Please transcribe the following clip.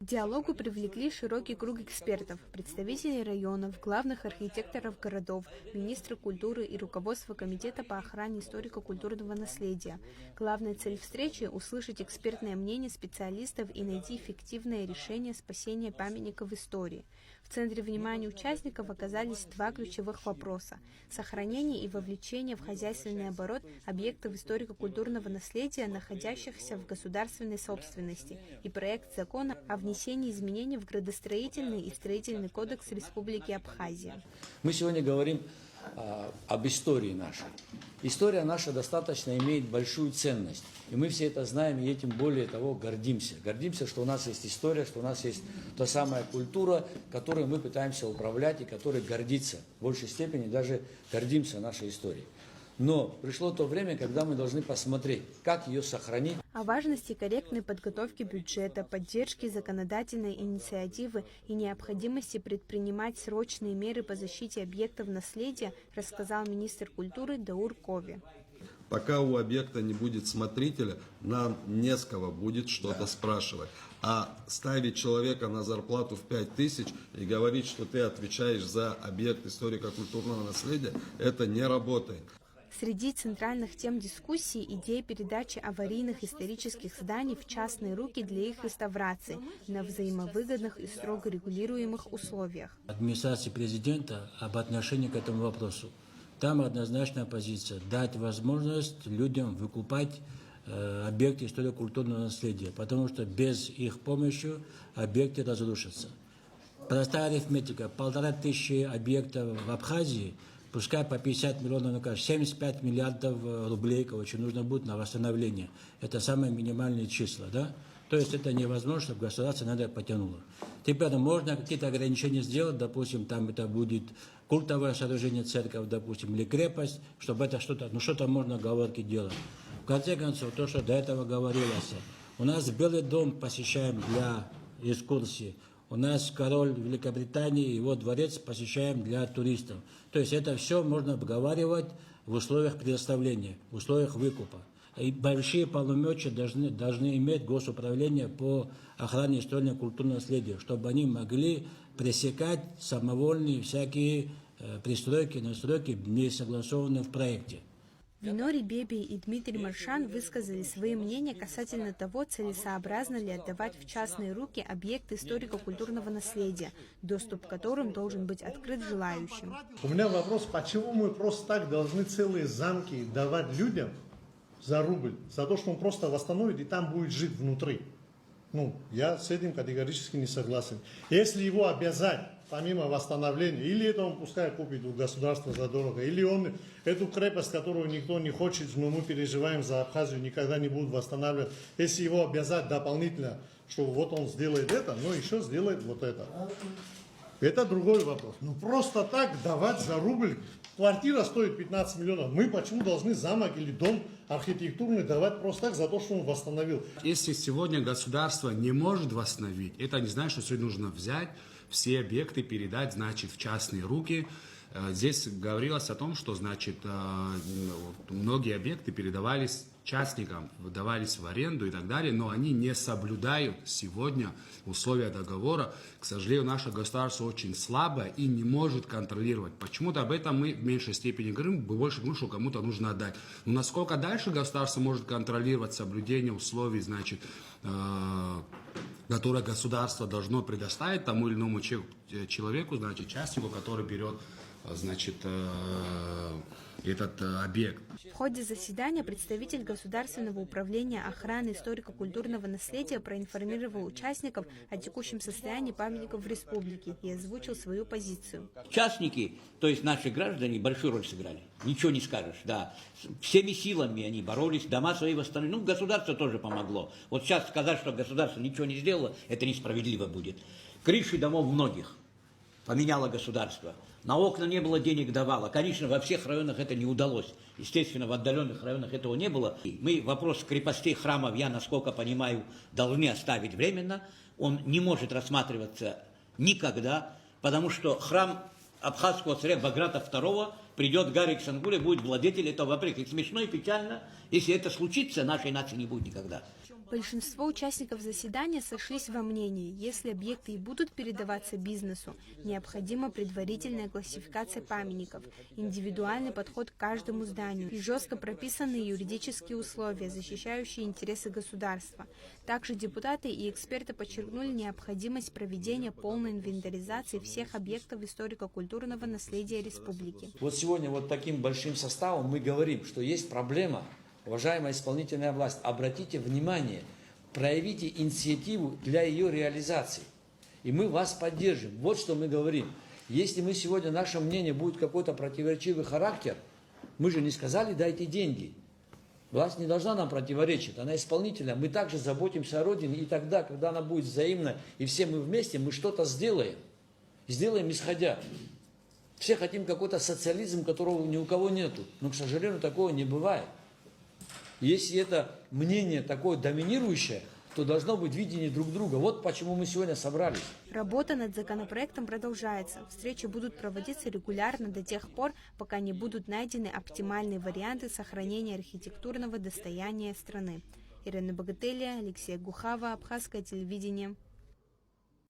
диалогу привлекли широкий круг экспертов, представителей районов, главных архитекторов городов, министра культуры и руководство Комитета по охране историко-культурного наследия. Главная цель встречи – услышать экспертное мнение специалистов и найти эффективное решение спасения памятников истории. В центре внимания участников оказались два ключевых вопроса – сохранение и вовлечение в хозяйственный оборот объектов историко-культурного наследия, находящихся в государственной собственности, и проект закона о внесении изменений в градостроительный и строительный кодекс Республики Абхазия. Мы сегодня говорим об истории нашей. История наша достаточно имеет большую ценность. И мы все это знаем, и этим более того гордимся. Гордимся, что у нас есть история, что у нас есть та самая культура, которой мы пытаемся управлять и которой гордиться. В большей степени даже гордимся нашей историей. Но пришло то время, когда мы должны посмотреть, как ее сохранить. О важности корректной подготовки бюджета, поддержки законодательной инициативы и необходимости предпринимать срочные меры по защите объектов наследия рассказал министр культуры Даур Кови. Пока у объекта не будет смотрителя, нам не с кого будет что-то спрашивать. А ставить человека на зарплату в 5000 и говорить, что ты отвечаешь за объект историко-культурного наследия, это не работает. Среди центральных тем дискуссии – идея передачи аварийных исторических зданий в частные руки для их реставрации на взаимовыгодных и строго регулируемых условиях. Администрации президента об отношении к этому вопросу. Там однозначная позиция – дать возможность людям выкупать объекты историко-культурного наследия, потому что без их помощи объекты разрушатся. Простая арифметика – 1500 объектов в Абхазии, пускай по 50 миллионов, ну, кажется, 75 миллиардов рублей, короче, нужно будет на восстановление. Это самые минимальные числа, да? То есть это невозможно, чтобы государство на это потянуло. Теперь можно какие-то ограничения сделать, допустим, там это будет культовое сооружение, церковь, допустим, или крепость, чтобы это что-то, ну что-то можно оговорки делать. В конце концов, то, что до этого говорилось, у нас Белый дом посещаем для экскурсии. У нас король Великобритании, его дворец посещаем для туристов. То есть это все можно обговаривать в условиях предоставления, в условиях выкупа. И большие полномочия должны иметь госуправление по охране историко-культурного наследия, чтобы они могли пресекать самовольные всякие пристройки, настройки, не согласованные в проекте. Винори Бебий и Дмитрий Маршан высказали свои мнения касательно того, целесообразно ли отдавать в частные руки объекты историко-культурного наследия, доступ к которым должен быть открыт желающим. У меня вопрос, почему мы просто так должны целые замки давать людям за рубль, за то, что он просто восстановит и там будет жить внутри? Ну, я с этим категорически не согласен. Если его обязать, помимо восстановления, или это он пускай купит у государства задорого, или он эту крепость, которую никто не хочет, но мы переживаем за Абхазию, никогда не будут восстанавливать. Если его обязать дополнительно, что вот он сделает это, но еще сделает вот это. Это другой вопрос. Ну просто так давать за рубль. Квартира стоит 15 миллионов. Мы почему должны замок или дом архитектурный давать просто так за то, что он восстановил? Если сегодня государство не может восстановить, это не значит, что сегодня нужно взять все объекты, передать, значит, в частные руки. Здесь говорилось о том, что, значит, многие объекты передавались частникам, выдавались в аренду и так далее, но они не соблюдают сегодня условия договора. К сожалению, наше государство очень слабо и не может контролировать. Почему-то об этом мы в меньшей степени говорим, мы больше говорим, что кому-то нужно отдать. Но насколько дальше государство может контролировать соблюдение условий, значит, которые государство должно предоставить тому или иному человеку, значит, частнику, который берет, значит, этот объект. В ходе заседания представитель Государственного управления охраны историко-культурного наследия проинформировал участников о текущем состоянии памятников в республике и озвучил свою позицию. Частники, то есть наши граждане, большую роль сыграли. Ничего не скажешь, да. Всеми силами они боролись, дома свои восстановили. Ну, государство тоже помогло. Вот сейчас сказать, что государство ничего не сделало, это несправедливо будет. Крыши домов многих поменяло государство. На окна не было денег, давало. Конечно, во всех районах это не удалось. Естественно, в отдаленных районах этого не было. Мы вопрос крепостей, храмов, я, насколько понимаю, должны оставить временно. Он не может рассматриваться никогда, потому что храм абхазского царя Баграта II придет Гарик Сангуле, будет владетель этого вопреки. Смешно и печально. Если это случится, нашей нации не будет никогда. Большинство участников заседания сошлись во мнении, если объекты и будут передаваться бизнесу, необходима предварительная классификация памятников, индивидуальный подход к каждому зданию и жестко прописанные юридические условия, защищающие интересы государства. Также депутаты и эксперты подчеркнули необходимость проведения полной инвентаризации всех объектов историко-культурного наследия республики. Вот сегодня вот таким большим составом мы говорим, что есть проблема. Уважаемая исполнительная власть, обратите внимание, проявите инициативу для ее реализации. И мы вас поддержим. Вот что мы говорим. Если мы сегодня, наше мнение будет какой-то противоречивый характер, мы же не сказали дайте деньги. Власть не должна нам противоречить, она исполнительная. Мы также заботимся о Родине, и тогда, когда она будет взаимна, и все мы вместе, мы что-то сделаем. Сделаем исходя. Все хотим какой-то социализм, которого ни у кого нету. Но, к сожалению, такого не бывает. Если это мнение такое доминирующее, то должно быть видение друг друга. Вот почему мы сегодня собрались. Работа над законопроектом продолжается. Встречи будут проводиться регулярно до тех пор, пока не будут найдены оптимальные варианты сохранения архитектурного достояния страны. Ирина Богателия, Алексей Гухава, Абхазское телевидение.